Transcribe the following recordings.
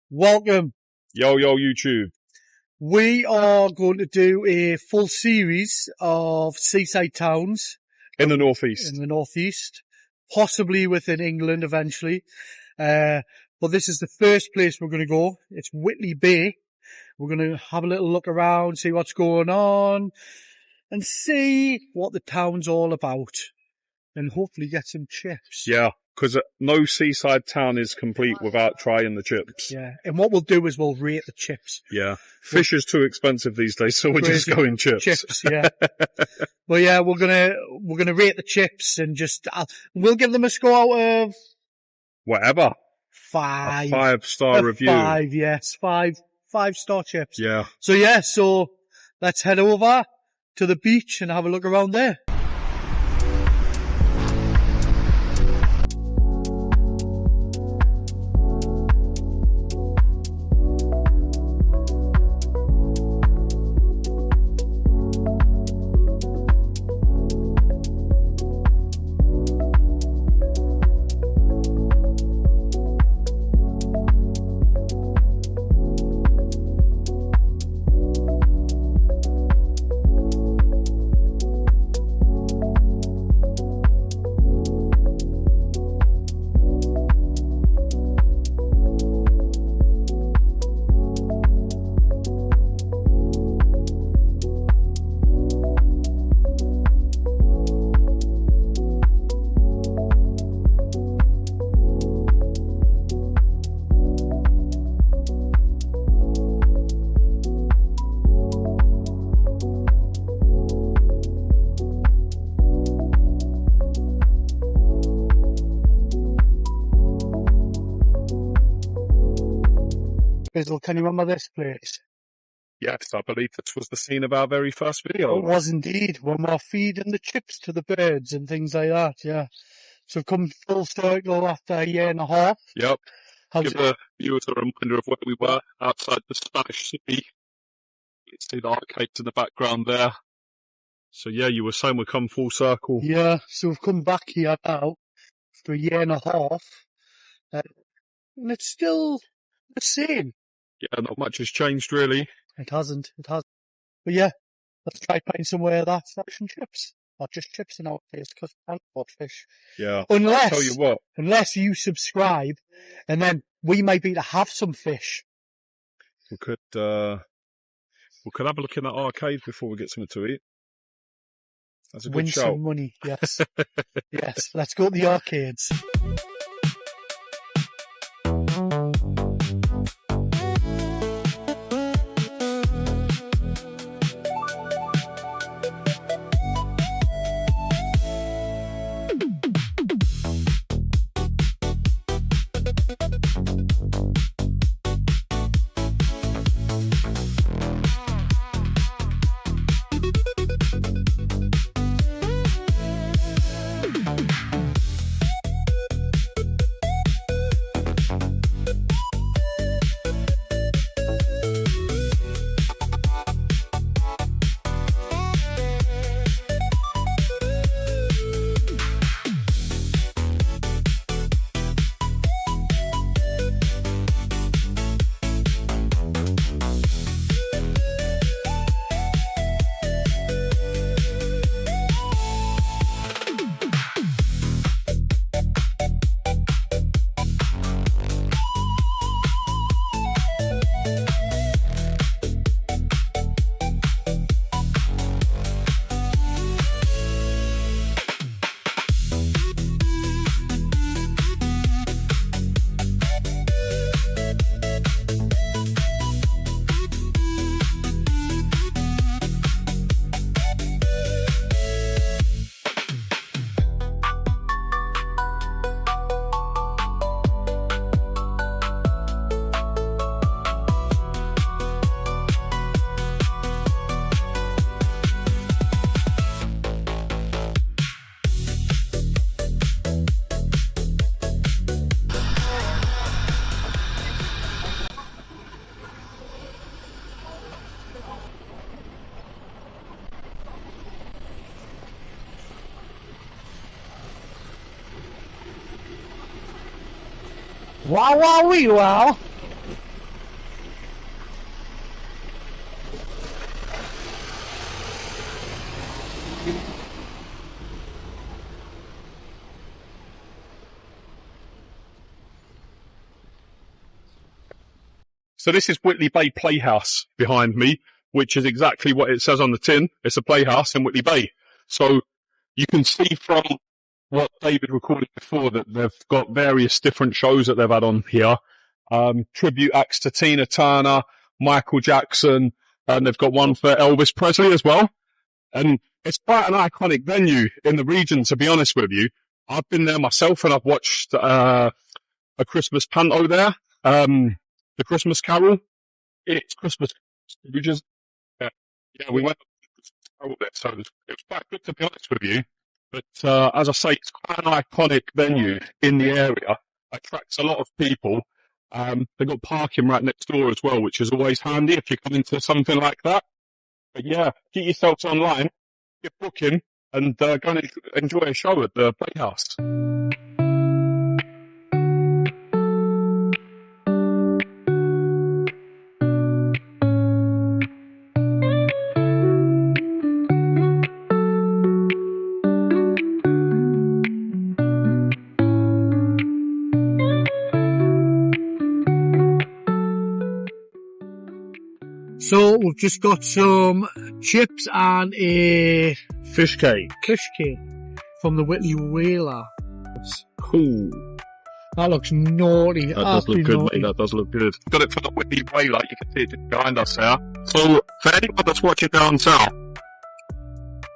Welcome. Yo, YouTube. We are going to do a full series of seaside towns In the northeast. in the northeast, possibly within England eventually. But this is the first place we're going to go. It's Whitley Bay. We're going to have a little look around, see what's going on, and see what the town's all about. And hopefully get some chips. Yeah, because no seaside town is complete without trying the chips. Yeah. And what we'll do is we'll rate the chips. Yeah. Fish is too expensive these days, so we're just going chips. Chips, yeah. Well, yeah, we're gonna rate the chips and just, we'll give them a score out of Whatever. 5. A 5-star review. 5, yes. 5-star chips. Yeah. So let's head over to the beach and have a look around there. Bizzle, can you remember this place? Yes, I believe this was the scene of our very first video. It was indeed, when we're feeding the chips to the birds and things like that, yeah. So come full circle after a year and a half. Yep. How's Give the viewers a reminder of where we were outside the Spanish City. You can see the arcades in the background there. So yeah, you were saying we've come full circle. Yeah, so we've come back here now after a year and a half. And it's still the same. Yeah, not much has changed really. It hasn't. But yeah, let's try find somewhere that's fish and chips. Not just chips in our case, because we can't afford fish. Yeah. I'll tell you what. Unless you subscribe, and then we might be to have some fish. We could have a look in that arcade before we get something to eat. That's a good Win shout. some money, yes. Yes, let's go to the arcades. Wow, wow, wee, wow. So this is Whitley Bay Playhouse behind me, which is exactly what it says on the tin. It's a playhouse in Whitley Bay. So you can see from what David recorded before that they've got various different shows that they've had on here. Tribute acts to Tina Turner, Michael Jackson, and they've got one for Elvis Presley as well. And it's quite an iconic venue in the region, to be honest with you. I've been there myself and I've watched a Christmas panto there, the Christmas Carol. It's Christmas. Yeah, we went there, so it was quite good, to be honest with you. But as I say, it's quite an iconic venue in the area. Attracts a lot of people. They've got parking right next door as well, which is always handy if you come into something like that. But yeah, get yourselves online, get booking, and go and enjoy a show at the Playhouse. So we've just got some chips and a Fish cake. from the Whitley Whaler. Cool. That looks naughty. That does look good, mate. That does look good. Got it for the Whitley Whaler. You can see it just behind us there. So for anyone that's watching down south,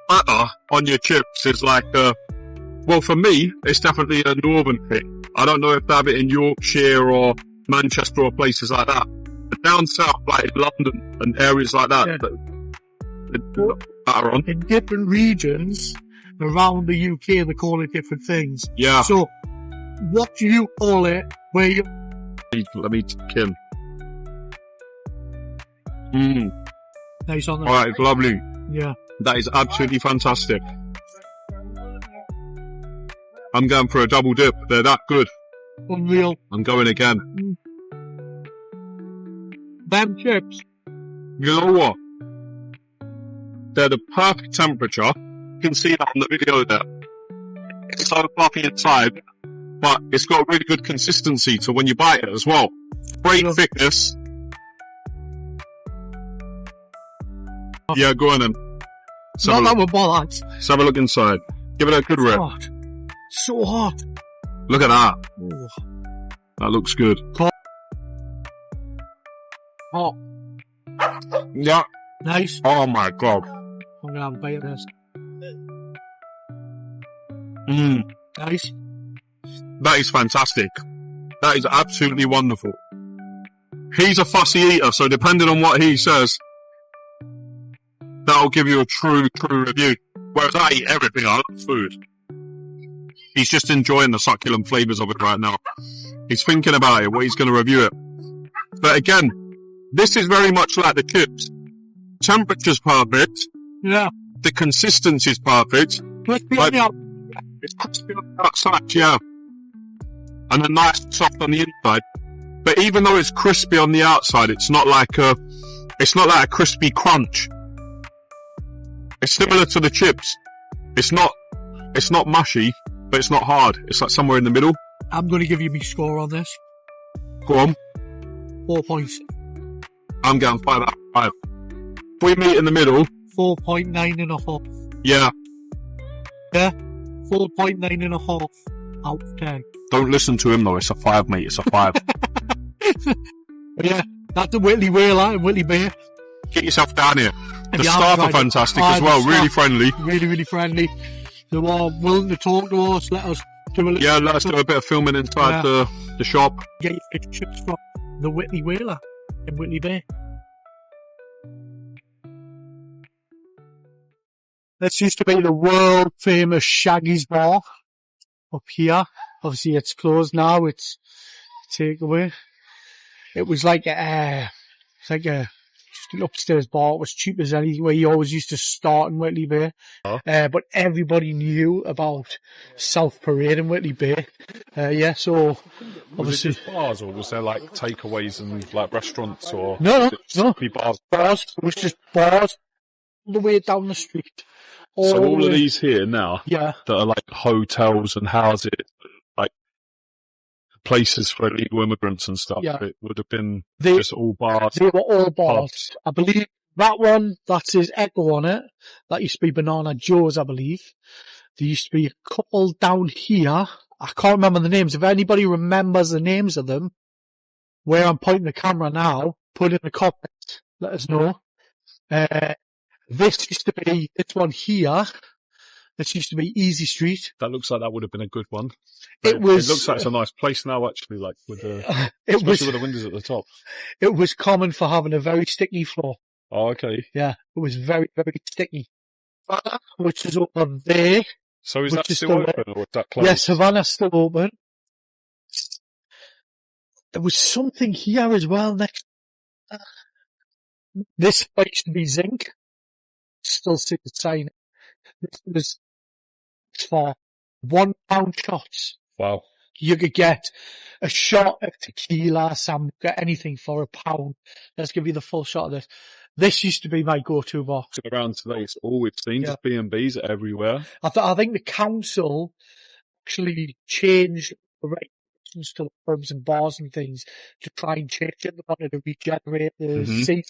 butter on your chips is like well, for me, it's definitely a northern thing. I don't know if they have it in Yorkshire or Manchester or places like that. But down south, like in London and areas like that, butter on. In different regions around the UK, they call it different things. Yeah. So, what do you call it where you... Let me take in. Nice on the... Alright, it's lovely. Yeah. That is absolutely fantastic. I'm going for a double dip. They're that good. Unreal. I'm going again. Them chips. You know what? They're the perfect temperature. You can see that on the video there. It's so fluffy inside, but it's got really good consistency to when you bite it as well. Great thickness. Yeah, go on then. Not that we're bollocks. Let's have a look inside. Give it a good rip. So hot. Look at that. Oh. That looks good. Hot. Yeah. Nice. Oh my god. I'm gonna have a bite of this. Nice. That is fantastic. That is absolutely wonderful. He's a fussy eater, so depending on what he says, that'll give you a true review. Whereas I eat everything, I love food. He's just enjoying the succulent flavours of it right now. He's thinking about it, what he's going to review it. But again, this is very much like the chips. Temperature's perfect. Yeah. The consistency's perfect. Crispy on the outside. It's crispy on the outside, yeah. And then nice and soft on the inside. But even though it's crispy on the outside, it's not like a crispy crunch. It's similar to the chips. It's not mushy, but it's not hard. It's like somewhere in the middle. I'm going to give you my score on this. Go on. 4 points. I'm going 5 out of 5. If we meet in the middle. 4.9 and a half. Yeah. Yeah. 4.9 and a half out of 10. Don't listen to him though. It's a 5, mate. It's a 5. Yeah. That's the Whitley Whaler and Whitley Bay. Get yourself down here. The staff are fantastic as well. Really friendly. Really friendly. They are willing to talk to us. Let us do a little... Yeah, let us do a bit of filming inside the shop. Get your chips from the Whitley Whaler in Whitley Bay. This used to be the world famous Shaggy's Bar up here. Obviously it's closed now. It's takeaway. It was like just an upstairs bar. It was cheap as anywhere. You always used to start in Whitley Bay. But everybody knew about South Parade in Whitley Bay. So obviously. Was it just bars, or was there like takeaways and like restaurants, or? No. Bars. Bars. It was just bars all the way down the street. All of these here now, that are like hotels and houses, like places for illegal immigrants and stuff. Yeah. It would have been They- just all bars. They were all bars. Pubs. I believe that one, that says Echo on it. That used to be Banana Joe's, I believe. There used to be a couple down here. I can't remember the names. If anybody remembers the names of them, where I'm pointing the camera now, put in the comments. Let us know. This used to be, this one here. This used to be Easy Street. That looks like that would have been a good one. It was. It looks like it's a nice place now, actually, like with the, It was. especially with the windows at the top. It was common for having a very sticky floor. Oh, okay. Yeah, it was very, very sticky. Which is over there. So is Which that is still still open or is that closed? Yes, Havana's still open. There was something here as well next. This used to be zinc. Still see the sign. This was for £1 shots. Wow. You could get a shot of tequila, sambuca, anything for £1. Let's give you the full shot of this. This used to be my go-to bar. Around today, it's all we've seen, just B&Bs everywhere. I think the council actually changed the regulations to the pubs and bars and things to try and change it. They wanted to regenerate the Seaside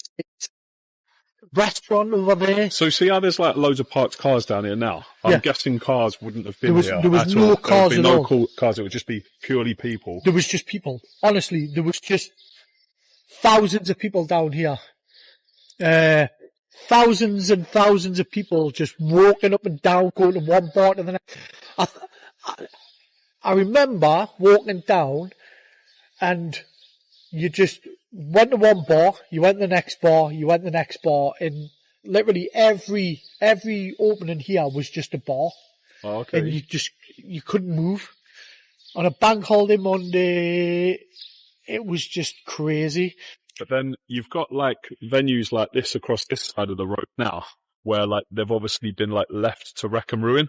restaurant over there. So see how there's like loads of parked cars down here now? I'm guessing cars wouldn't have been here. There was no cars at all. Cars, it would just be purely people. There was just people. Honestly, there was just thousands of people down here. Thousands and thousands of people just walking up and down, going from one bar to the next. I remember walking down and you just went to one bar, you went to the next bar, you went to the next bar, and literally every opening here was just a bar. Oh, okay. And you couldn't move. On a bank holiday Monday, it was just crazy. But then you've got like venues like this across this side of the road now, where like they've obviously been like left to wreck and ruin,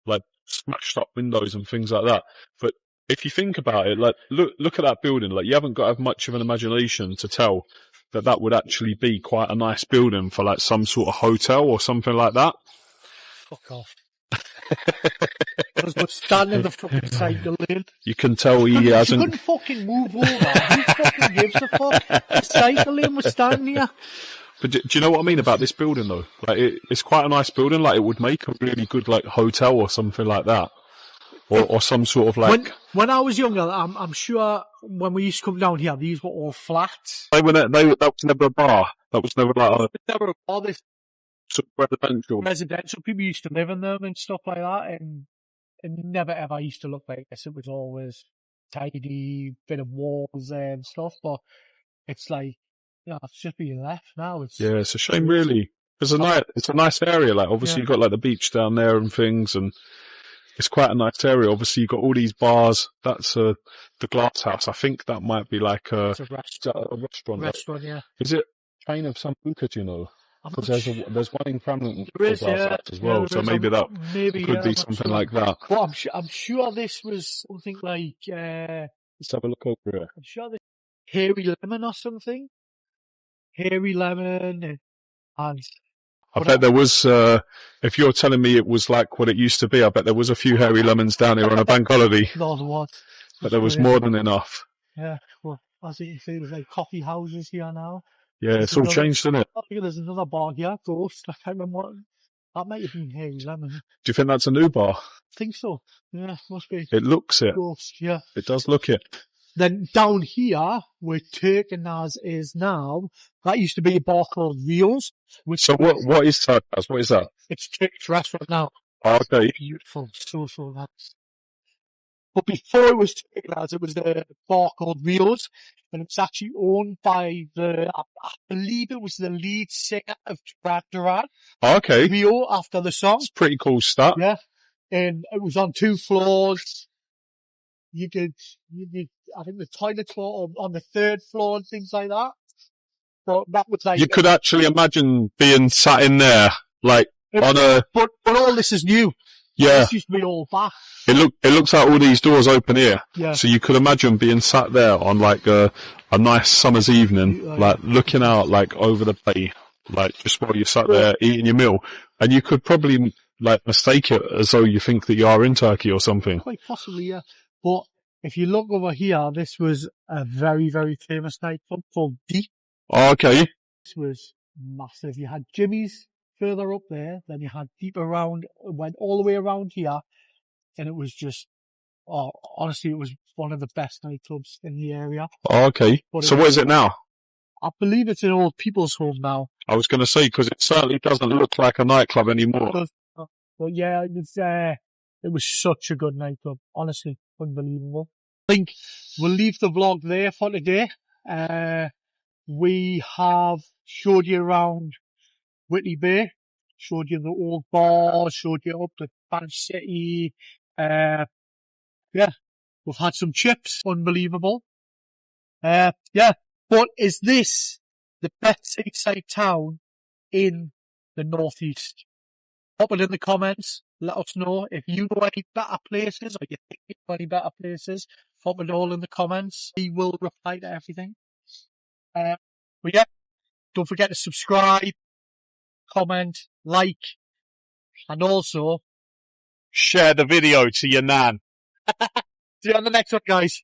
like smashed up windows and things like that. But if you think about it, like look at that building, like you haven't got to have much of an imagination to tell that that would actually be quite a nice building for like some sort of hotel or something like that. Fuck off. Because we're standing in the fucking cycle lane. You can tell he hasn't. You couldn't fucking move over. Who fucking gives a fuck? The cycle lane was standing here. But do you know what I mean about this building though? Like it's quite a nice building. Like it would make a really good like hotel or something like that, or some sort of like. When I was younger, I'm sure when we used to come down here, these were all flats. That was never a bar. That was never like a. Never a bar. This residential. People used to live in them and stuff like that, and never ever used to look like this. It was always tidy, bit of walls and stuff, but it's like, it's just being left now. It's a shame, really. It's a nice area. Like obviously you've got like the beach down there and things, and it's quite a nice area. Obviously you've got all these bars. That's the Glass House. I think that might be like a restaurant. Restaurant, yeah. Is it Chain of Sambuca, do you know? Because there's one in Cramlington Glass House as well, so maybe that could be something like that. But I'm sure this was something like, let's have a look over here. I'm sure this Hairy Lemon or something. Hairy Lemon and I bet there was, if you're telling me it was like what it used to be, I bet there was a few Hairy Lemons down here on a bank holiday. No, there was. But there was more than enough. Yeah, well, as it feels like coffee houses here now. Yeah, it's all changed, isn't it? I think there's another bar here, Ghost. I can't remember what. That might have been Hairy Lemon. Do you think that's a new bar? I think so. Yeah, must be. It looks it. Ghost, yeah. It does look it. Then down here, where Turkenaz is now, that used to be a bar called Reels. So what is Turkenaz? What is that? It's a Turkish restaurant now. Oh, okay. Beautiful. So nice. But before it was Turkenaz, it was the bar called Reels. And it's actually owned by I believe it was the lead singer of Duran Duran. Oh, okay. Rio, after the song. It's pretty cool stuff. Yeah. And it was on 2 floors. You did, I think the toilets were on the 3rd floor and things like that. But that was like. You could actually imagine being sat in there, like, But all this is new. Yeah. This used to be all back. It looks like all these doors open here. Yeah. So you could imagine being sat there on like a nice summer's evening, like looking out like over the bay, like just while you're sat there eating your meal. And you could probably like mistake it as though you think that you are in Turkey or something. Quite possibly, yeah. But if you look over here, this was a very, very famous nightclub called Deep. Oh, okay. This was massive. You had Jimmy's further up there, then you had Deep around, went all the way around here, and it was just, oh, honestly, it was one of the best nightclubs in the area. Oh, okay. But So what is it now? I believe it's an old people's home now. I was going to say, because it certainly doesn't look like a nightclub anymore. But yeah, it was such a good nightclub. Honestly, unbelievable. I think we'll leave the vlog there for today. We have showed you around Whitley Bay, showed you the old bar, showed you up the Spanish City. Yeah, we've had some chips, unbelievable. Yeah, but is this the best seaside town in the northeast? Pop it in the comments. Let us know if you know any better places or you think you know any better places. Pop it all in the comments. We will reply to everything. But yeah, don't forget to subscribe, comment, like, and also Share the video to your nan. see you on the next one, guys.